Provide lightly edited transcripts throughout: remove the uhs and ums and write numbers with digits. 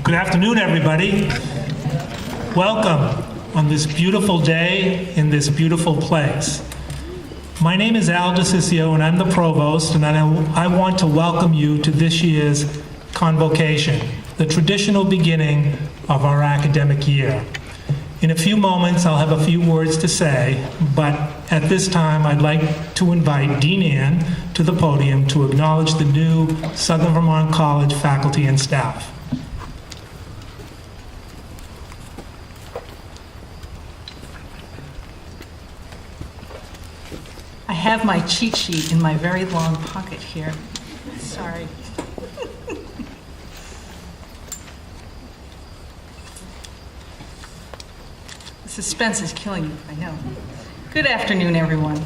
Good afternoon, everybody. Welcome on this beautiful day in this beautiful place. My name is Al DeCiccio, and I'm the provost, and I want to welcome you to this year's convocation, the traditional beginning of our academic year. In a few moments, I'll have a few words to say, but at this time, I'd like to invite Dean Ann to the podium to acknowledge the new Southern Vermont College faculty and staff. I have my cheat sheet in my very long pocket here. Sorry. The suspense is killing you, I know. Good afternoon, everyone.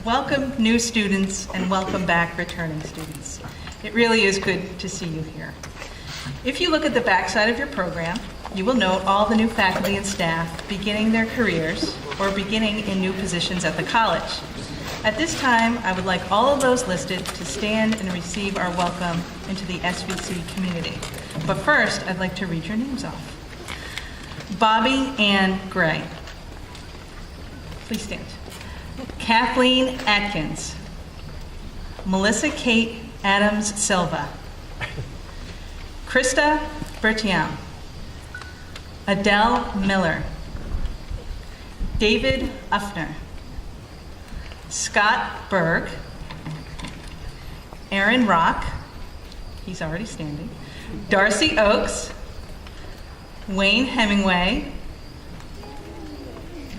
Welcome, new students, and welcome back, returning students. It really is good to see you here. If you look at the backside of your program, you will note all the new faculty and staff beginning their careers or beginning in new positions at the college. At this time, I would like all of those listed to stand and receive our welcome into the SVC community. But first, I'd like to read your names off. Bobby Ann Gray. Please stand. Kathleen Atkins. Melissa Kate Adams Silva. Krista Bertiam. Adele Miller. David Uffner. Scott Berg. Aaron Rock. He's already standing. Darcy Oakes. Wayne Hemingway,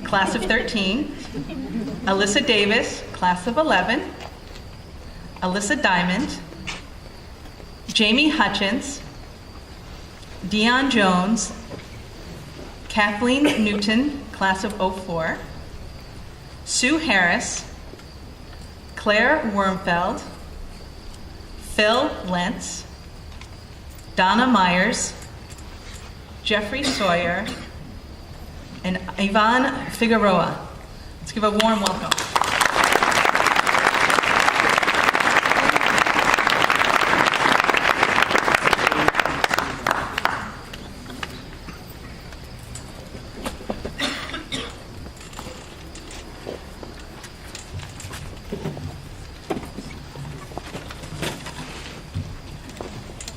class of 13, Alyssa Davis, class of 11, Alyssa Diamond, Jamie Hutchins, Dion Jones, Kathleen Newton, class of 04, Sue Harris, Claire Wormfeld, Phil Lentz, Donna Myers, Jeffrey Sawyer, and Ivan Figueroa. Let's give a warm welcome.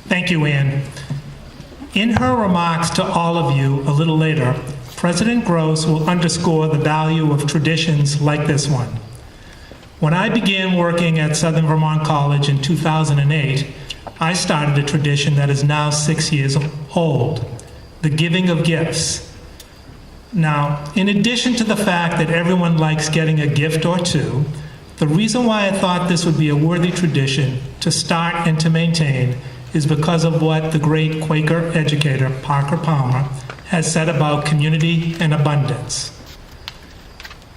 Thank you, Ann. In her remarks to all of you a little later, President Gross will underscore the value of traditions like this one. When I began working at Southern Vermont College in 2008, I started a tradition that is now 6 years old, the giving of gifts. Now, in addition to the fact that everyone likes getting a gift or two, the reason why I thought this would be a worthy tradition to start and to maintain is because of what the great Quaker educator, Parker Palmer, has said about community and abundance.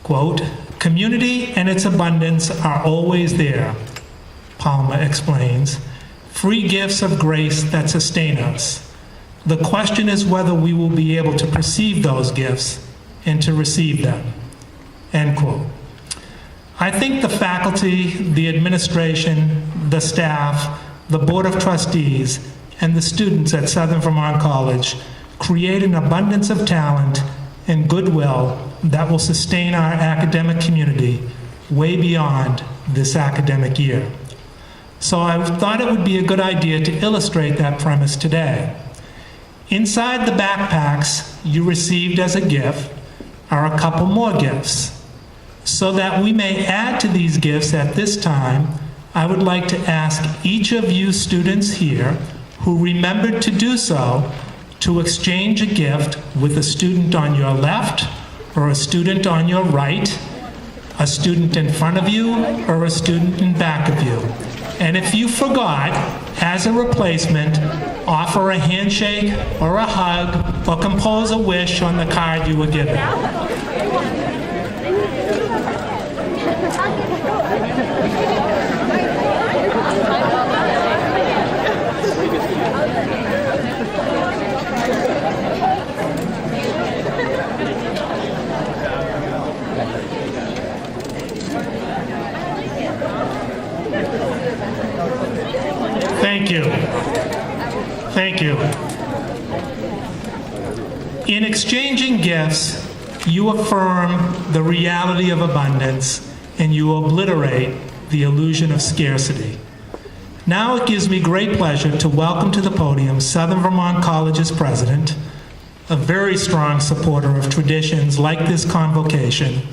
Quote, "Community and its abundance are always there," Palmer explains, "free gifts of grace that sustain us. The question is whether we will be able to perceive those gifts and to receive them," end quote. I think the faculty, the administration, the staff, the Board of Trustees, and the students at Southern Vermont College create an abundance of talent and goodwill that will sustain our academic community way beyond this academic year. So I thought it would be a good idea to illustrate that premise today. Inside the backpacks you received as a gift are a couple more gifts. So that we may add to these gifts at this time, I would like to ask each of you students here who remembered to do so to exchange a gift with a student on your left or a student on your right, a student in front of you or a student in back of you. And if you forgot, as a replacement, offer a handshake or a hug or compose a wish on the card you were given. Thank you. Thank you. In exchanging gifts, you affirm the reality of abundance and you obliterate the illusion of scarcity. Now it gives me great pleasure to welcome to the podium Southern Vermont College's president, a very strong supporter of traditions like this convocation,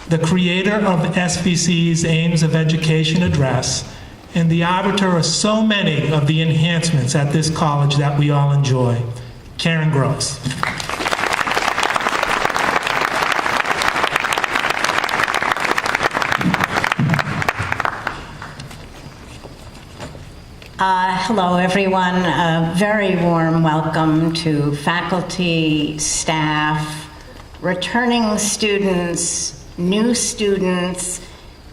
the creator of SVC's Aims of Education address, and the arbiter of so many of the enhancements at this college that we all enjoy, Karen Gross. Hello, everyone. A very warm welcome to faculty, staff, returning students, new students.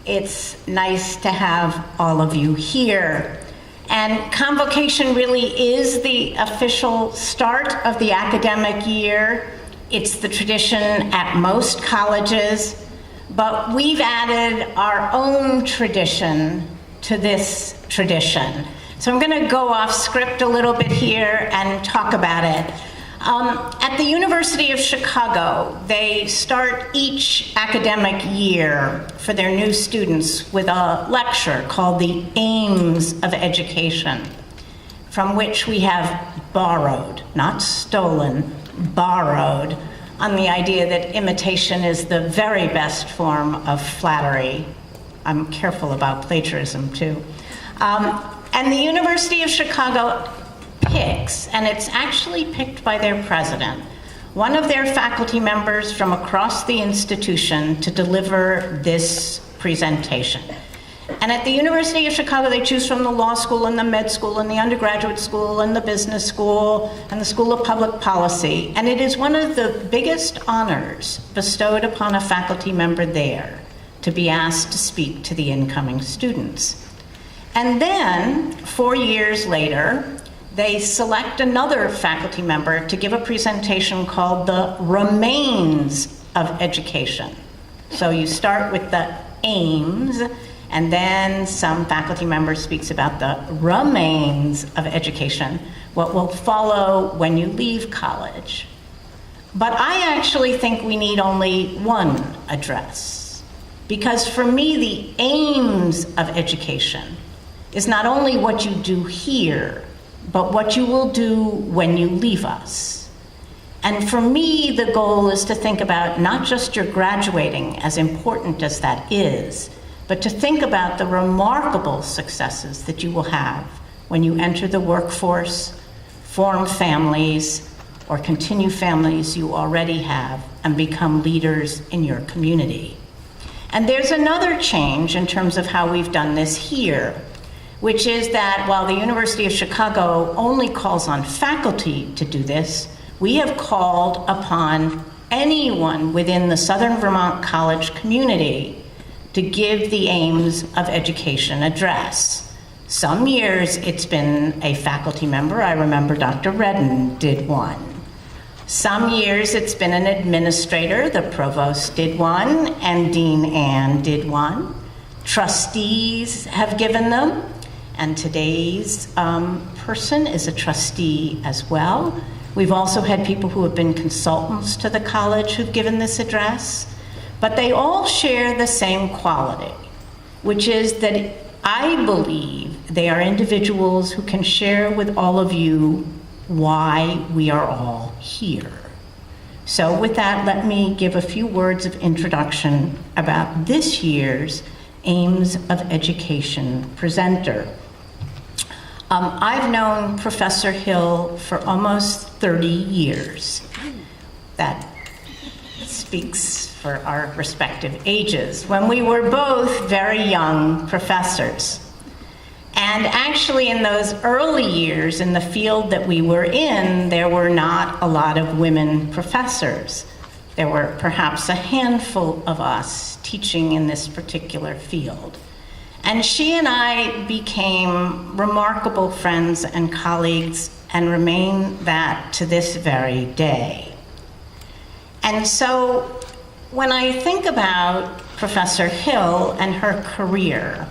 It's nice to have all of you here. And Convocation really is the official start of the academic year. It's the tradition at most colleges, but we've added our own tradition to this tradition. So I'm going to go off script a little bit here and talk about it. At the University of Chicago, they start each academic year for their new students with a lecture called The Aims of Education, from which we have borrowed, not stolen, borrowed, on the idea that imitation is the very best form of flattery. I'm careful about plagiarism, too. And the University of Chicago picks, and it's actually picked by their president, one of their faculty members from across the institution to deliver this presentation. And at the University of Chicago, they choose from the law school and the med school and the undergraduate school and the business school and the School of Public Policy. And it is one of the biggest honors bestowed upon a faculty member there to be asked to speak to the incoming students. And then, 4 years later, they select another faculty member to give a presentation called The Remains of Education. So you start with the aims, and then some faculty member speaks about the remains of education, what will follow when you leave college. But I actually think we need only one address, because for me, the aims of education is not only what you do here, but what you will do when you leave us. And for me, the goal is to think about not just your graduating, as important as that is, but to think about the remarkable successes that you will have when you enter the workforce, form families, or continue families you already have, and become leaders in your community. And there's another change in terms of how we've done this here, which is that while the University of Chicago only calls on faculty to do this, we have called upon anyone within the Southern Vermont College community to give the Aims of Education address. Some years it's been a faculty member. I remember Dr. Redden did one. Some years it's been an administrator. The provost did one, and Dean Ann did one. Trustees have given them. And today's person is a trustee as well. We've also had people who have been consultants to the college who've given this address, but they all share the same quality, which is that I believe they are individuals who can share with all of you why we are all here. So with that, let me give a few words of introduction about this year's Aims of Education presenter. I've known Professor Hill for almost 30 years. That speaks for our respective ages, when we were both very young professors. And actually, in those early years in the field that we were in, there were not a lot of women professors. There were perhaps a handful of us teaching in this particular field. And she and I became remarkable friends and colleagues and remain that to this very day. And so when I think about Professor Hill and her career,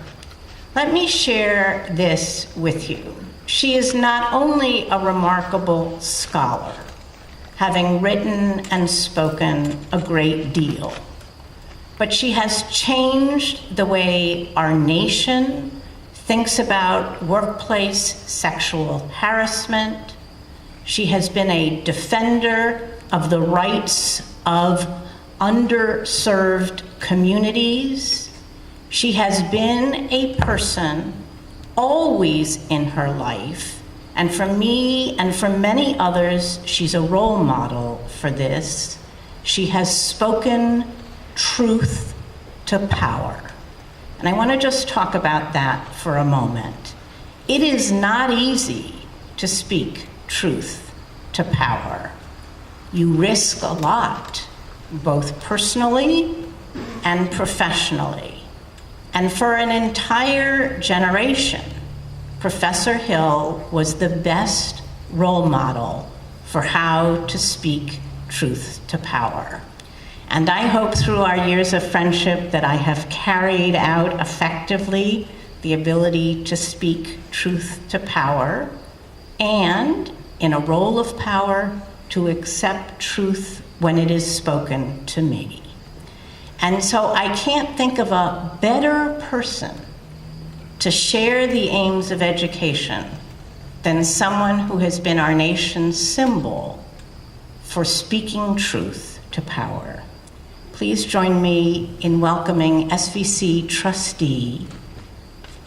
let me share this with you. She is not only a remarkable scholar, having written and spoken a great deal. But she has changed the way our nation thinks about workplace sexual harassment. She has been a defender of the rights of underserved communities. She has been a person always in her life, and for me and for many others, she's a role model for this. She has spoken truth to power. And I want to just talk about that for a moment. It is not easy to speak truth to power. You risk a lot, both personally and professionally. And for an entire generation, Professor Hill was the best role model for how to speak truth to power. And I hope through our years of friendship that I have carried out effectively the ability to speak truth to power, and in a role of power, to accept truth when it is spoken to me. And so I can't think of a better person to share the aims of education than someone who has been our nation's symbol for speaking truth to power. Please join me in welcoming SVC trustee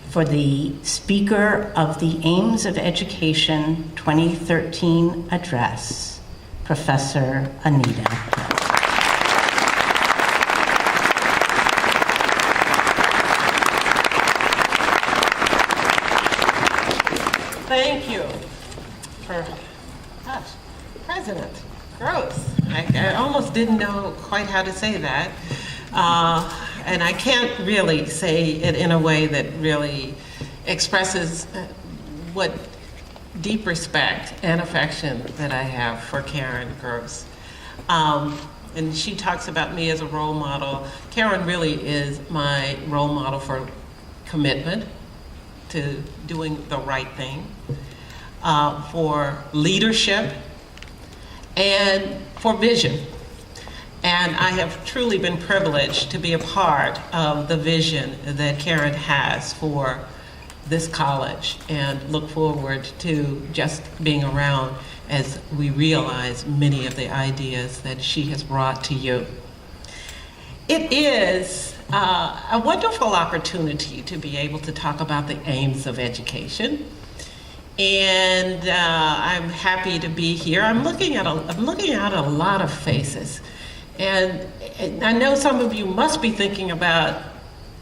for the Speaker of the Aims of Education 2013 address, Professor Anita Hill. Thank you for, President Gross. I almost didn't know quite how to say that. And I can't really say it in a way that really expresses what deep respect and affection that I have for Karen Gross. And she talks about me as a role model. Karen really is my role model for commitment to doing the right thing, for leadership, and for vision. And I have truly been privileged to be a part of the vision that Karen has for this college, and look forward to just being around as we realize many of the ideas that she has brought to you. It is a wonderful opportunity to be able to talk about the aims of education. And I'm happy to be here. I'm looking at a lot of faces. And I know some of you must be thinking about,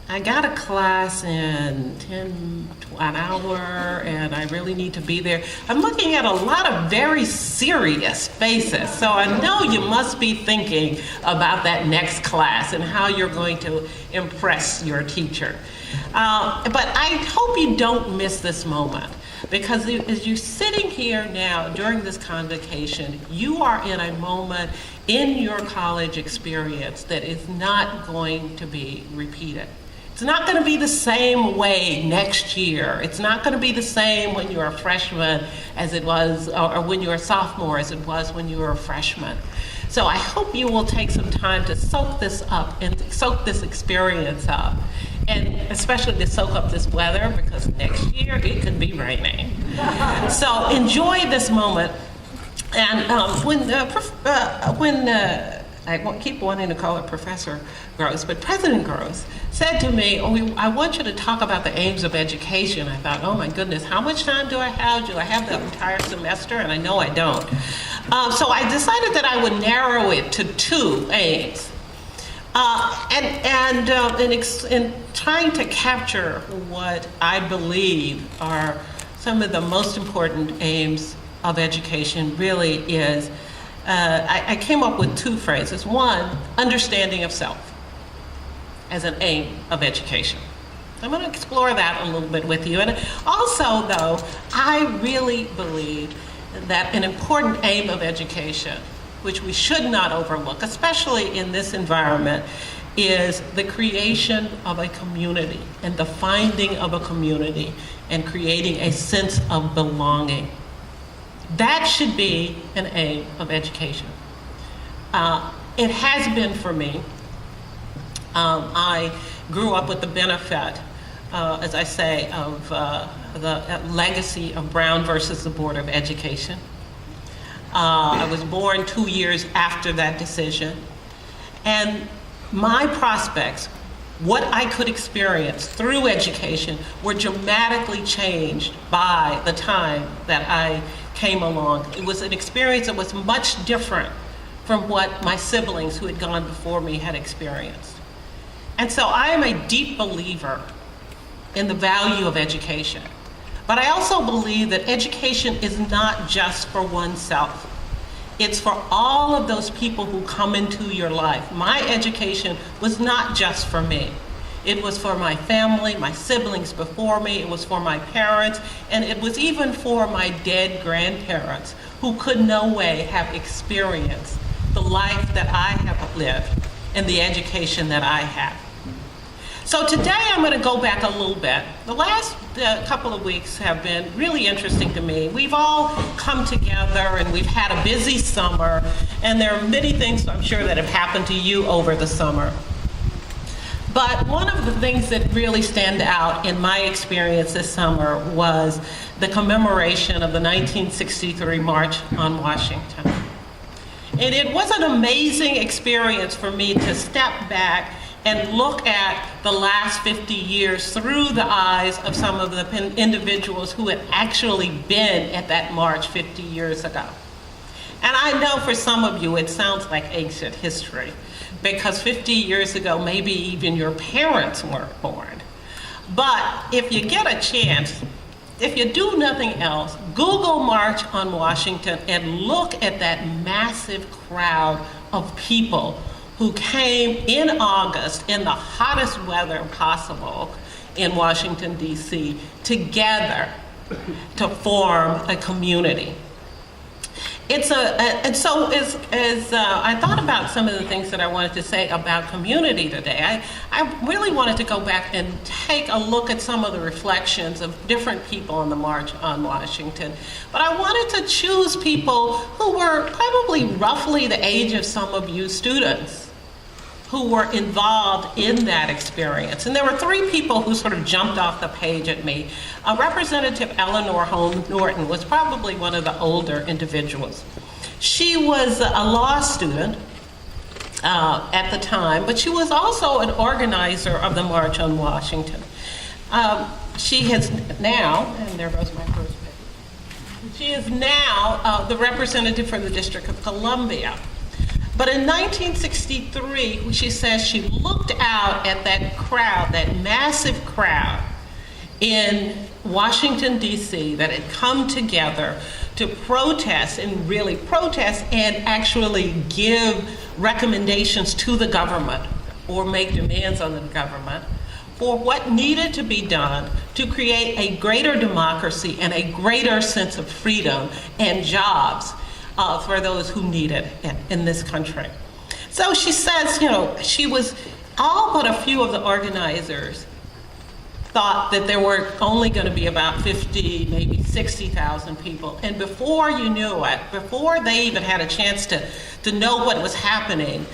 I got a class in an hour and I really need to be there. I'm looking at a lot of very serious faces. So I know you must be thinking about that next class and how you're going to impress your teacher. But I hope you don't miss this moment, because as you're sitting here now during this convocation, you are in a moment in your college experience that is not going to be repeated. It's not going to be the same way next year. It's not going to be the same when you're a freshman as it was, or when you're a sophomore as it was when you were a freshman. So I hope you will take some time to soak this up and soak this experience up, and especially to soak up this weather, because next year it could be raining. So enjoy this moment. And I won't keep wanting to call her Professor Gross, but President Gross said to me, I want you to talk about the aims of education. I thought, oh my goodness, how much time do I have? Do I have the entire semester? And I know I don't. So I decided that I would narrow it to 2 aims. In trying to capture what I believe are some of the most important aims of education really is, I came up with 2 phrases. One, understanding of self as an aim of education. I'm going to explore that a little bit with you. And also, though, I really believe that an important aim of education, which we should not overlook, especially in this environment, is the creation of a community and the finding of a community and creating a sense of belonging. That should be an aim of education. It has been for me. I grew up with the benefit, as I say, of the legacy of Brown versus the Board of Education. I was born 2 years after that decision. And my prospects, what I could experience through education, were dramatically changed by the time that I came along. It was an experience that was much different from what my siblings who had gone before me had experienced. And so I am a deep believer in the value of education. But I also believe that education is not just for oneself. It's for all of those people who come into your life. My education was not just for me. It was for my family, my siblings before me, it was for my parents, and it was even for my dead grandparents who could no way have experienced the life that I have lived and the education that I have. So today I'm going to go back a little bit. The last couple of weeks have been really interesting to me. We've all come together and we've had a busy summer, and there are many things I'm sure that have happened to you over the summer. But one of the things that really stand out in my experience this summer was the commemoration of the 1963 March on Washington. And it was an amazing experience for me to step back and look at the last 50 years through the eyes of some of the individuals who had actually been at that march 50 years ago. And I know for some of you it sounds like ancient history, because 50 years ago maybe even your parents weren't born. But if you get a chance, if you do nothing else, Google March on Washington and look at that massive crowd of people who came in August in the hottest weather possible in Washington, D.C., together to form a community. And so as I thought about some of the things that I wanted to say about community today, I really wanted to go back and take a look at some of the reflections of different people on the March on Washington. But I wanted to choose people who were probably roughly the age of some of you students who were involved in that experience. And there were three people who sort of jumped off the page at me. Representative Eleanor Holmes Norton was probably one of the older individuals. She was a law student at the time, but she was also an organizer of the March on Washington. She has now, and there goes my first page, she is now the representative for the District of Columbia. But in 1963, she says she looked out at that crowd, that massive crowd in Washington, D.C., that had come together to protest and actually give recommendations to the government or make demands on the government for what needed to be done to create a greater democracy and a greater sense of freedom and jobs for those who need it in this country. So she says, she was, all but a few of the organizers thought that there were only going to be about 50, maybe 60,000 people. And before you knew it, before they even had a chance to know what was happening,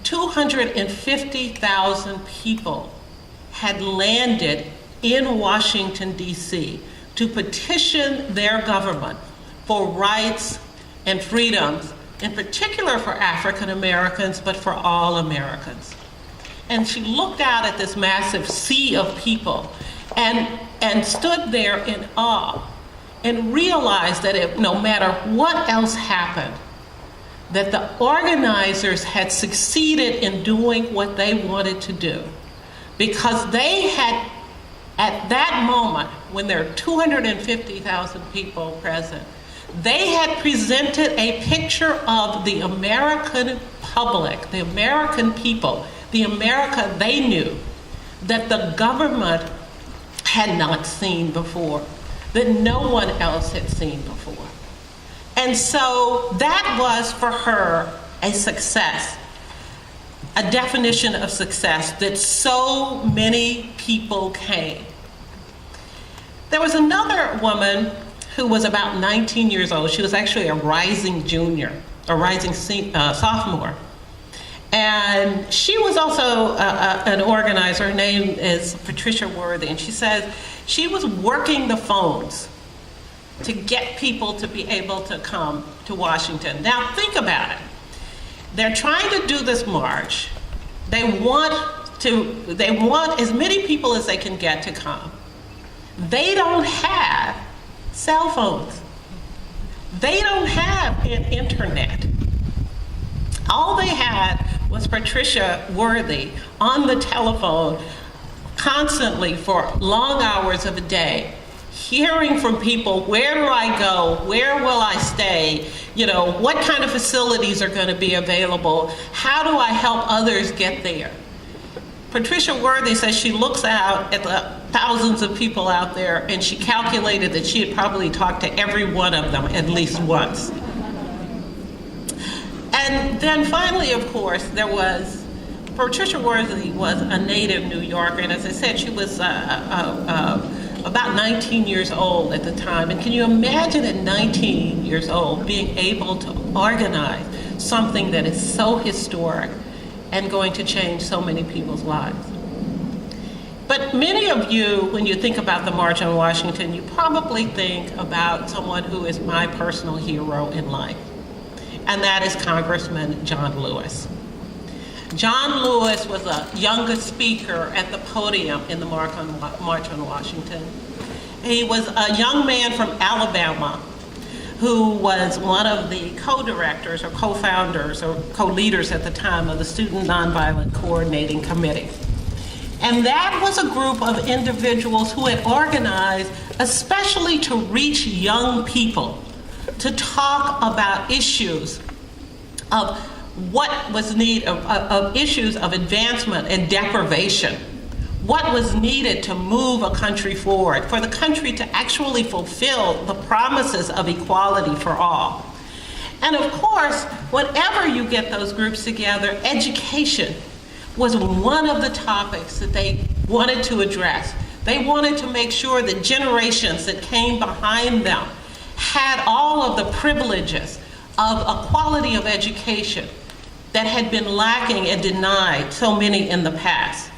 250,000 people had landed in Washington, D.C. to petition their government for rights and freedoms, in particular for African Americans, but for all Americans. And she looked out at this massive sea of people and stood there in awe and realized that no matter what else happened, that the organizers had succeeded in doing what they wanted to do, because they had, at that moment, when there are 250,000 people present, they had presented a picture of the American public, the American people, the America they knew, that the government had not seen before, that no one else had seen before. And so that was for her a success, a definition of success, that so many people came. There was another woman who was about 19 years old. She was actually a rising junior, a rising sophomore. And she was also an organizer. Her name is Patricia Worthy, and she says she was working the phones to get people to be able to come to Washington. Now think about it. They're trying to do this march. They want as many people as they can get to come. They don't have cell phones. They don't have an internet. All they had was Patricia Worthy on the telephone constantly for long hours of a day, hearing from people, where do I go, where will I stay, what kind of facilities are going to be available, how do I help others get there. Patricia Worthy says she looks out at the thousands of people out there, and she calculated that she had probably talked to every one of them at least once. And then finally, of course, Patricia Worthy was a native New Yorker, and as I said, she was about 19 years old at the time. And can you imagine at 19 years old being able to organize something that is so historic and going to change so many people's lives? But many of you, when you think about the March on Washington, you probably think about someone who is my personal hero in life, and that is Congressman John Lewis. John Lewis was a youngest speaker at the podium in the March on Washington. He was a young man from Alabama who was one of the co-directors or co-founders or co-leaders at the time of the Student Nonviolent Coordinating Committee. And that was a group of individuals who had organized especially to reach young people, to talk about issues of what was needed, of issues of advancement and deprivation, what was needed to move a country forward, for the country to actually fulfill the promises of equality for all. And of course, whenever you get those groups together, education was one of the topics that they wanted to address. They wanted to make sure that generations that came behind them had all of the privileges of a quality of education that had been lacking and denied so many in the past.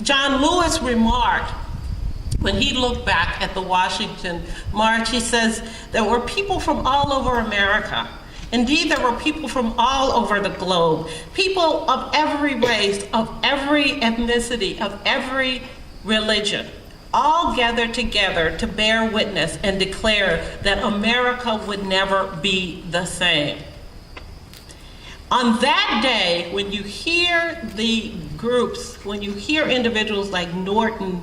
John Lewis remarked, when he looked back at the Washington March, he says, there were people from all over America. Indeed, there were people from all over the globe, people of every race, of every ethnicity, of every religion, all gathered together to bear witness and declare that America would never be the same. On that day, when you hear the groups, when you hear individuals like Norton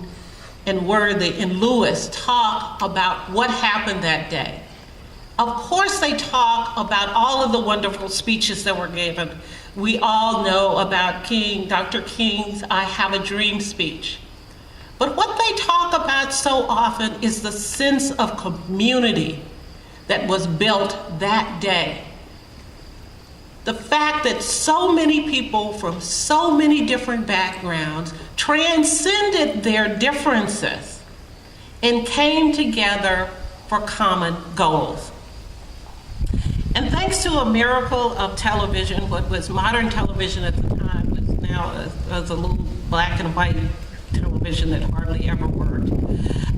and Worthy and Lewis talk about what happened that day, of course they talk about all of the wonderful speeches that were given. We all know about Dr. King's I Have a Dream speech. But what they talk about so often is the sense of community that was built that day. The fact that so many people from so many different backgrounds transcended their differences and came together for common goals. And thanks to a miracle of television, what was modern television at the time was now a little black and white television that hardly ever worked.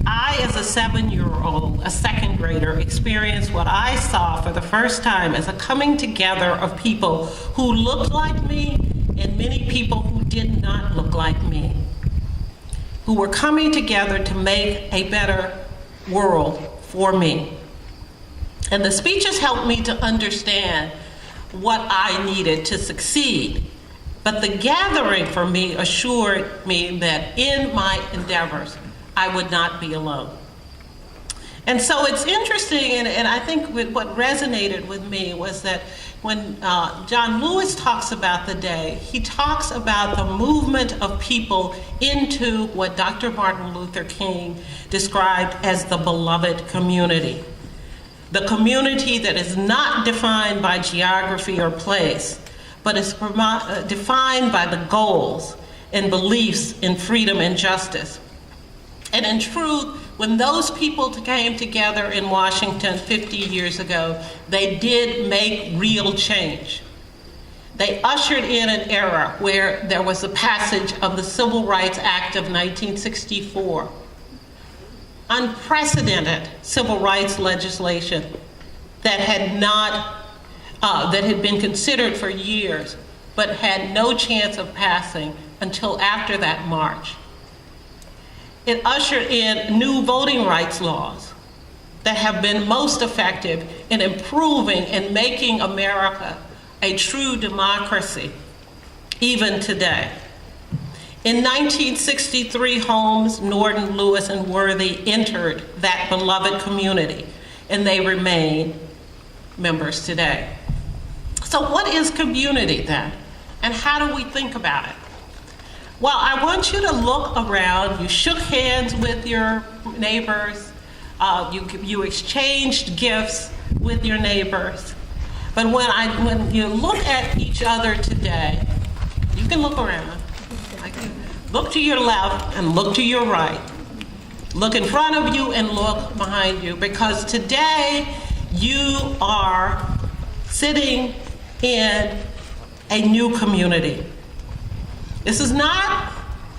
I, as a 7-year-old, a second grader, experienced what I saw for the first time as a coming together of people who looked like me and many people who did not look like me, who were coming together to make a better world for me. And the speeches helped me to understand what I needed to succeed. But the gathering for me assured me that in my endeavors, I would not be alone. And so it's interesting, and I think what resonated with me was that when John Lewis talks about the day, he talks about the movement of people into what Dr. Martin Luther King described as the beloved community. The community that is not defined by geography or place, but is defined by the goals and beliefs in freedom and justice. And in truth, When those people came together in Washington 50 years ago, they did make real change. They ushered in an era where there was the passage of the Civil Rights Act of 1964. Unprecedented civil rights legislation that had been considered for years, but had no chance of passing until after that march. It ushered in new voting rights laws that have been most effective in improving and making America a true democracy, even today. In 1963, Holmes, Norton, Lewis, and Worthy entered that beloved community, and they remain members today. So what is community then? And how do we think about it? Well, I want you to look around. You shook hands with your neighbors. You exchanged gifts with your neighbors. But when you look at each other today, you can look around. Look to your left and look to your right. Look in front of you and look behind you, because today you are sitting in a new community. This does not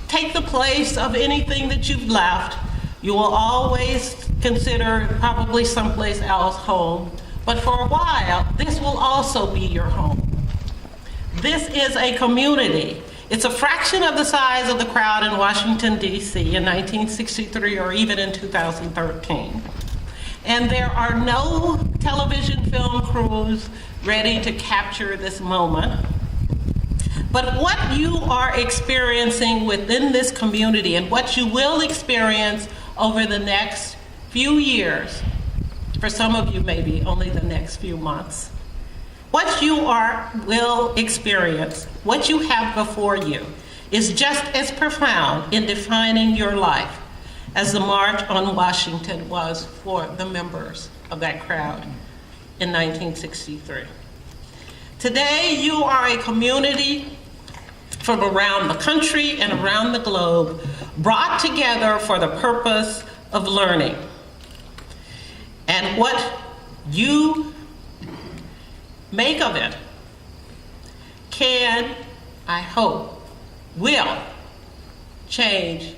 take the place of anything that you've left. You will always consider probably someplace else home, but for a while, this will also be your home. This is a community. It's a fraction of the size of the crowd in Washington, D.C. in 1963 or even in 2013. And there are no television film crews ready to capture this moment. But what you are experiencing within this community and what you will experience over the next few years, for some of you maybe only the next few months, what you will experience, what you have before you, is just as profound in defining your life as the March on Washington was for the members of that crowd in 1963. Today, you are a community from around the country and around the globe, brought together for the purpose of learning. And what you make of it can, I hope, will change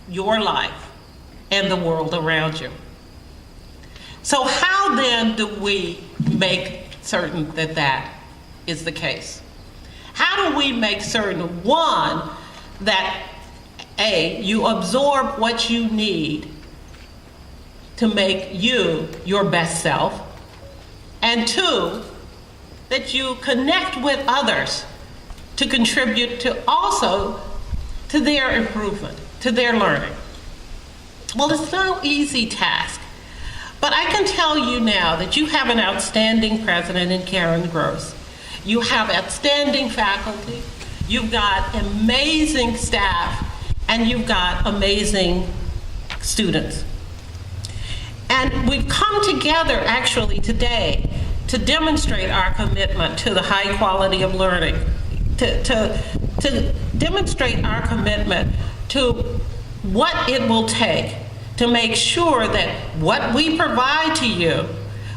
your life and the world around you. So how then do we make certain that that is the case? How do we make certain, one, that A, you absorb what you need to make you your best self, and two, that you connect with others to contribute to also to their improvement, to their learning? Well, it's no easy task, but I can tell you now that you have an outstanding president in Karen Gross. You have outstanding faculty, you've got amazing staff, and you've got amazing students. And we've come together actually today to demonstrate our commitment to the high quality of learning, to demonstrate our commitment to what it will take to make sure that what we provide to you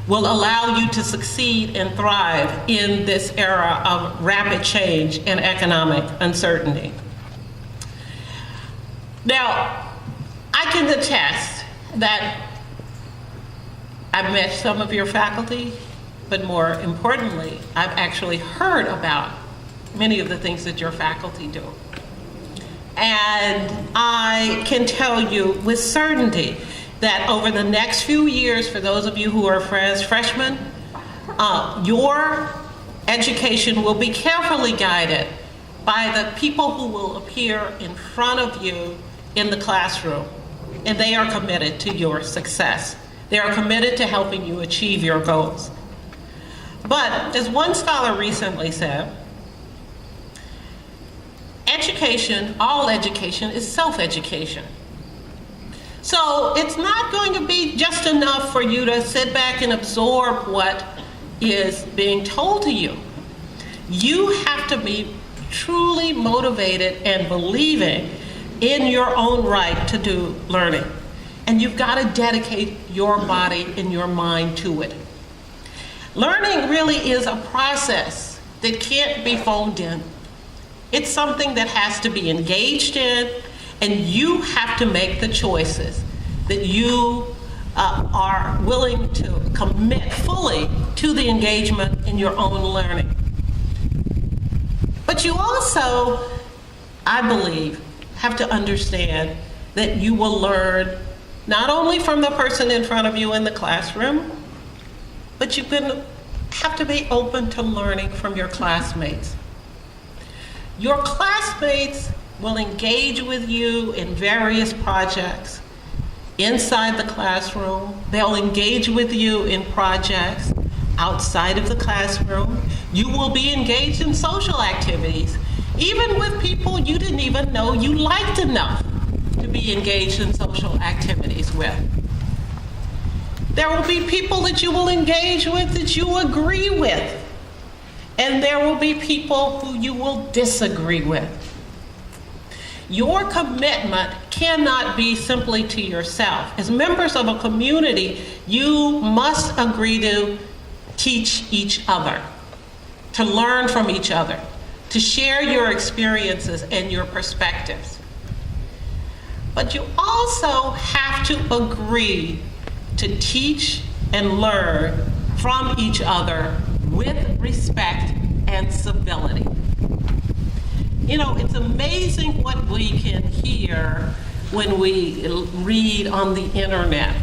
will allow you to succeed and thrive in this era of rapid change and economic uncertainty. Now, I can attest that I've met some of your faculty, but more importantly, I've actually heard about many of the things that your faculty do. And I can tell you with certainty that over the next few years, for those of you who are freshmen, your education will be carefully guided by the people who will appear in front of you in the classroom, and they are committed to your success. They are committed to helping you achieve your goals. But as one scholar recently said, education, all education, is self-education. So it's not going to be just enough for you to sit back and absorb what is being told to you. You have to be truly motivated and believing in your own right to do learning. and you've got to dedicate your body and your mind to it. Learning really is a process that can't be phoned in. It's something that has to be engaged in, and you have to make the choices that you are willing to commit fully to the engagement in your own learning. But you also, I believe, have to understand that you will learn not only from the person in front of you in the classroom, but you're going to have to be open to learning from your classmates. Your classmates will engage with you in various projects inside the classroom. They'll engage with you in projects outside of the classroom. You will be engaged in social activities, even with people you didn't even know you liked enough to be engaged in social activities with. There will be people that you will engage with that you agree with, and there will be people who you will disagree with. Your commitment cannot be simply to yourself. As members of a community, you must agree to teach each other, to learn from each other, to share your experiences and your perspectives. But you also have to agree to teach and learn from each other with respect and civility. You know, it's amazing what we can hear when we read on the internet.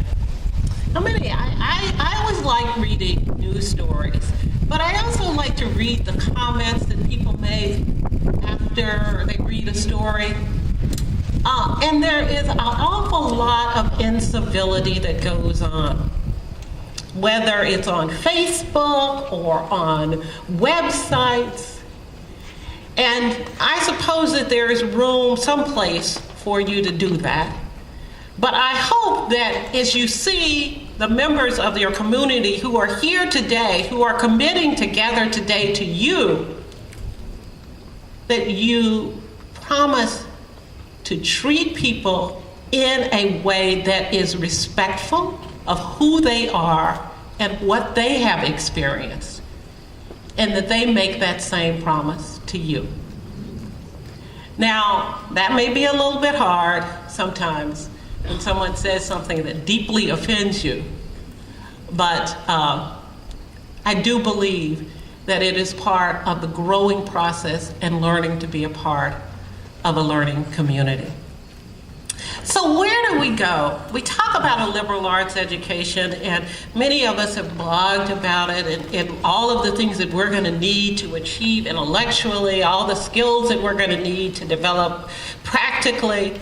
I always like reading news stories, but I also like to read the comments that people make after they read a story. And there is an awful lot of incivility that goes on, whether it's on Facebook or on websites. And I suppose that there is room someplace for you to do that. But I hope that as you see the members of your community who are here today, who are committing together today to you, that you promise to treat people in a way that is respectful of who they are and what they have experienced, and that they make that same promise to you. Now, that may be a little bit hard sometimes when someone says something that deeply offends you, but I do believe that it is part of the growing process and learning to be a part of a learning community. So where do we go? We talk about a liberal arts education, and many of us have blogged about it, and all of the things that we're going to need to achieve intellectually, all the skills that we're going to need to develop practically.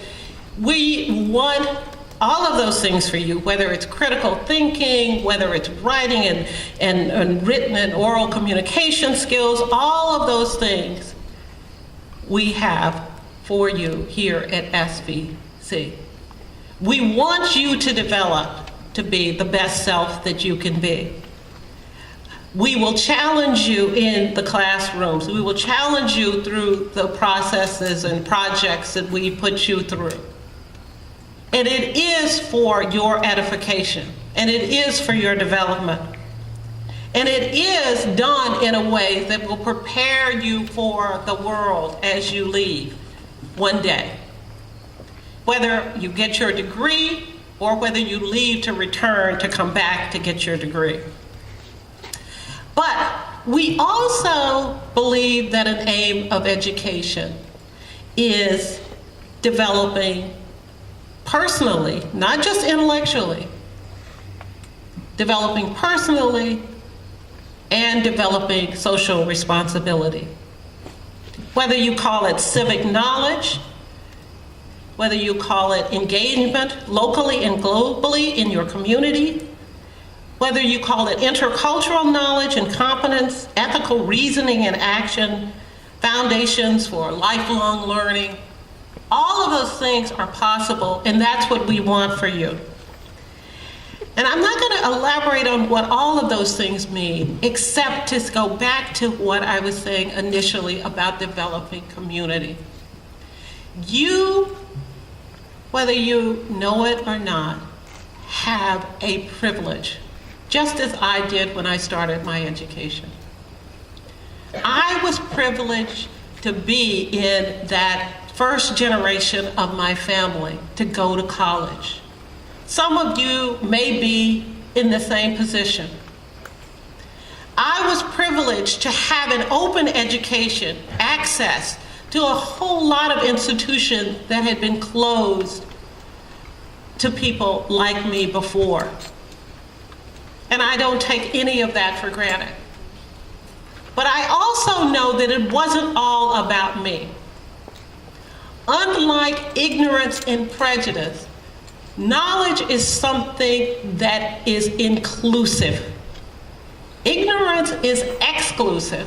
We want all of those things for you, whether it's critical thinking, whether it's writing and written and oral communication skills, all of those things we have for you here at SVC. We want you to develop to be the best self that you can be. We will challenge you in the classrooms. We will challenge you through the processes and projects that we put you through. And it is for your edification, and it is for your development. And it is done in a way that will prepare you for the world as you leave one day. Whether you get your degree or whether you leave to return to come back to get your degree. But we also believe that an aim of education is developing personally, not just intellectually, developing personally and developing social responsibility. Whether you call it civic knowledge, whether you call it engagement locally and globally in your community, whether you call it intercultural knowledge and competence, ethical reasoning and action, foundations for lifelong learning, all of those things are possible, and that's what we want for you. And I'm not going to elaborate on what all of those things mean, except to go back to what I was saying initially about developing community. whether you know it or not, have a privilege, just as I did when I started my education. I was privileged to be in that first generation of my family to go to college. Some of you may be in the same position. I was privileged to have an open education, access to a whole lot of institutions that had been closed to people like me before. And I don't take any of that for granted. But I also know that it wasn't all about me. Unlike ignorance and prejudice, knowledge is something that is inclusive. Ignorance is exclusive.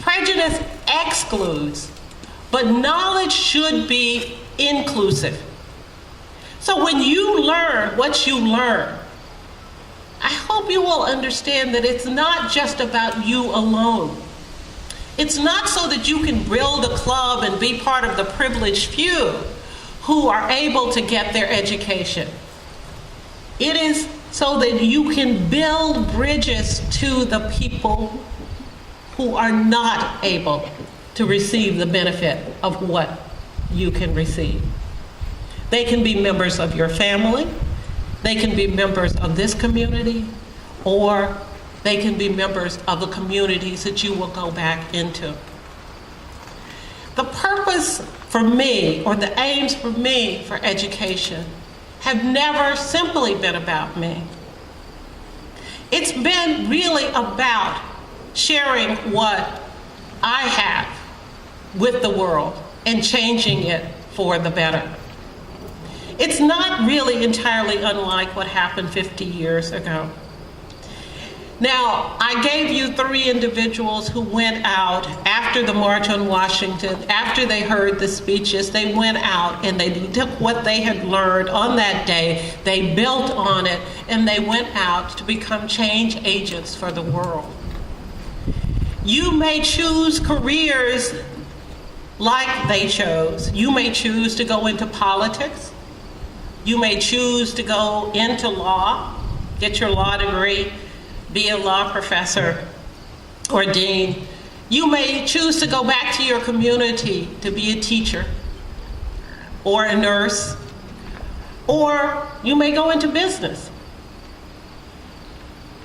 Prejudice excludes. But knowledge should be inclusive. So when you learn what you learn, I hope you will understand that it's not just about you alone. It's not so that you can build a club and be part of the privileged few who are able to get their education. It is so that you can build bridges to the people who are not able to receive the benefit of what you can receive. They can be members of your family, they can be members of this community, or they can be members of the communities that you will go back into. The purpose for me, or the aims for me for education, have never simply been about me. It's been really about sharing what I have with the world and changing it for the better. It's not really entirely unlike what happened 50 years ago. Now, I gave you 3 individuals who went out after the March on Washington, after they heard the speeches, they went out and they took what they had learned on that day, they built on it, and they went out to become change agents for the world. You may choose careers like they chose. You may choose to go into politics. You may choose to go into law, get your law degree, be a law professor or dean. You may choose to go back to your community to be a teacher or a nurse, or you may go into business.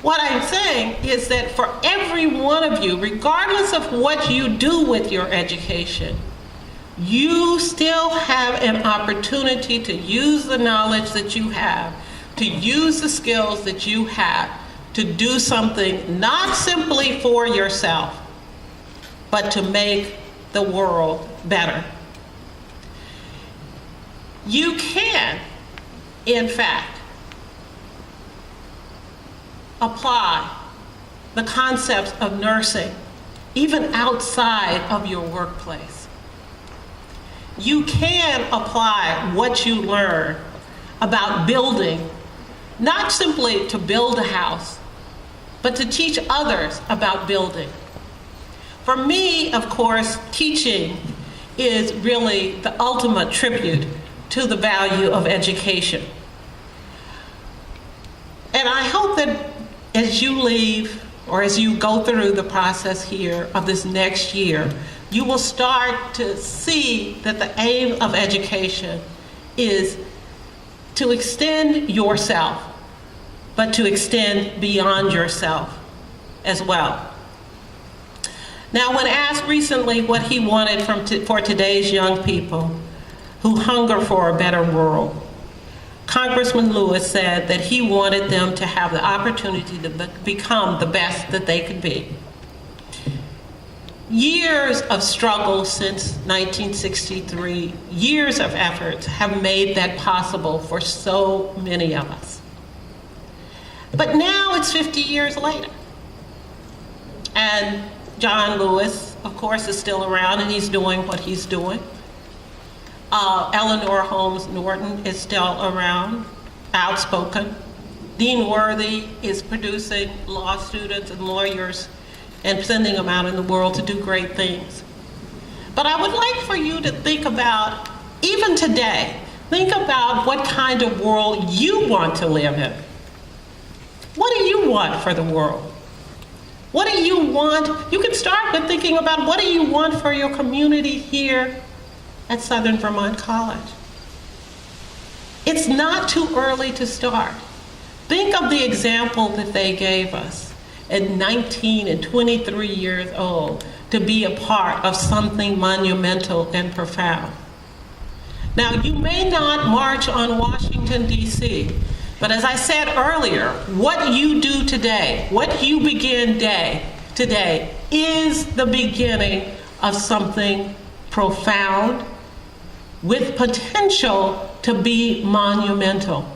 What I'm saying is that for every one of you, regardless of what you do with your education, you still have an opportunity to use the knowledge that you have, to use the skills that you have, to do something not simply for yourself, but to make the world better. You can, in fact, apply the concepts of nursing even outside of your workplace. You can apply what you learn about building, not simply to build a house, but to teach others about building. For me, of course, teaching is really the ultimate tribute to the value of education. And I hope that as you leave, or as you go through the process here of this next year, you will start to see that the aim of education is to extend yourself, but to extend beyond yourself as well. Now, when asked recently what he wanted for today's young people who hunger for a better world, Congressman Lewis said that he wanted them to have the opportunity to become the best that they could be. Years of struggle since 1963, years of efforts have made that possible for so many of us. But now it's 50 years later. And John Lewis, of course, is still around and he's doing what he's doing. Eleanor Holmes Norton is still around, outspoken. Dean Worthy is producing law students and lawyers and sending them out in the world to do great things. But I would like for you to think about, even today, Think about what kind of world you want to live in. What do you want for the world? What do you want? You can start with thinking about what do you want for your community here at Southern Vermont College. It's not too early to start. Think of the example that they gave us at 19 and 23 years old to be a part of something monumental and profound. Now, you may not march on Washington, D.C., but as I said earlier, what you do today, what you begin today, is the beginning of something profound with potential to be monumental.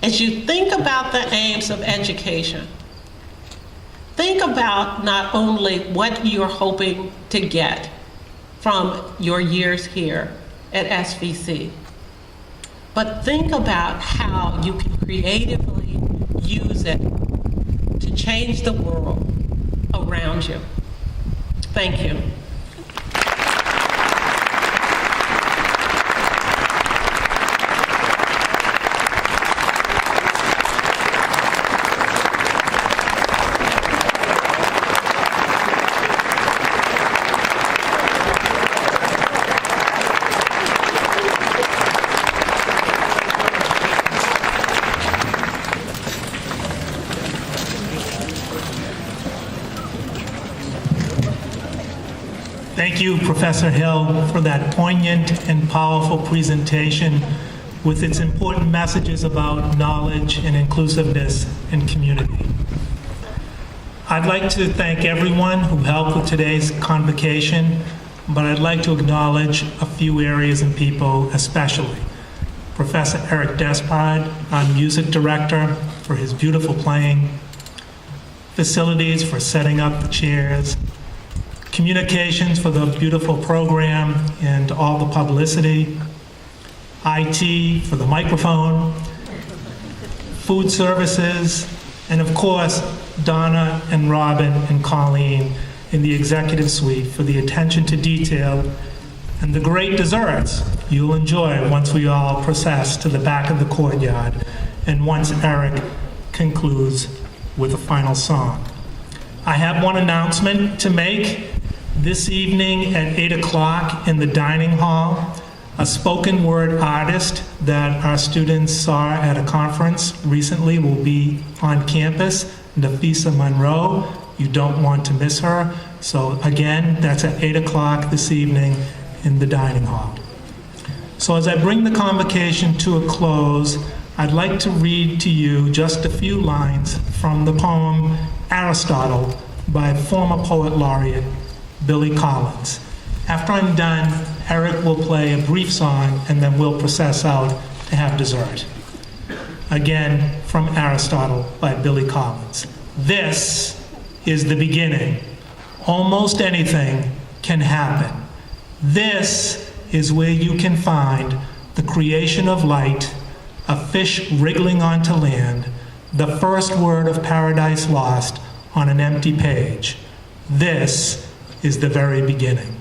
As you think about the aims of education, think about not only what you're hoping to get from your years here at SVC, but think about how you can creatively use it to change the world around you. Thank you. Thank you, Professor Hill, for that poignant and powerful presentation with its important messages about knowledge and inclusiveness and community. I'd like to thank everyone who helped with today's convocation, but I'd like to acknowledge a few areas and people especially. Professor Eric Despard, our music director, for his beautiful playing, facilities for setting up the chairs, communications for the beautiful program and all the publicity, IT for the microphone, food services, and of course, Donna and Robin and Colleen in the executive suite for the attention to detail and the great desserts you'll enjoy once we all process to the back of the courtyard and once Eric concludes with a final song. I have one announcement to make. This evening at 8 o'clock in the dining hall, a spoken word artist that our students saw at a conference recently will be on campus, Nafisa Monroe. You don't want to miss her. So again, that's at 8 o'clock this evening in the dining hall. So as I bring the convocation to a close, I'd like to read to you just a few lines from the poem Aristotle by former poet laureate Billy Collins. After I'm done, Eric will play a brief song and then we'll process out to have dessert. Again, from Aristotle by Billy Collins. This is the beginning. Almost anything can happen. This is where you can find the creation of light, a fish wriggling onto land, the first word of Paradise Lost on an empty page. This is the very beginning.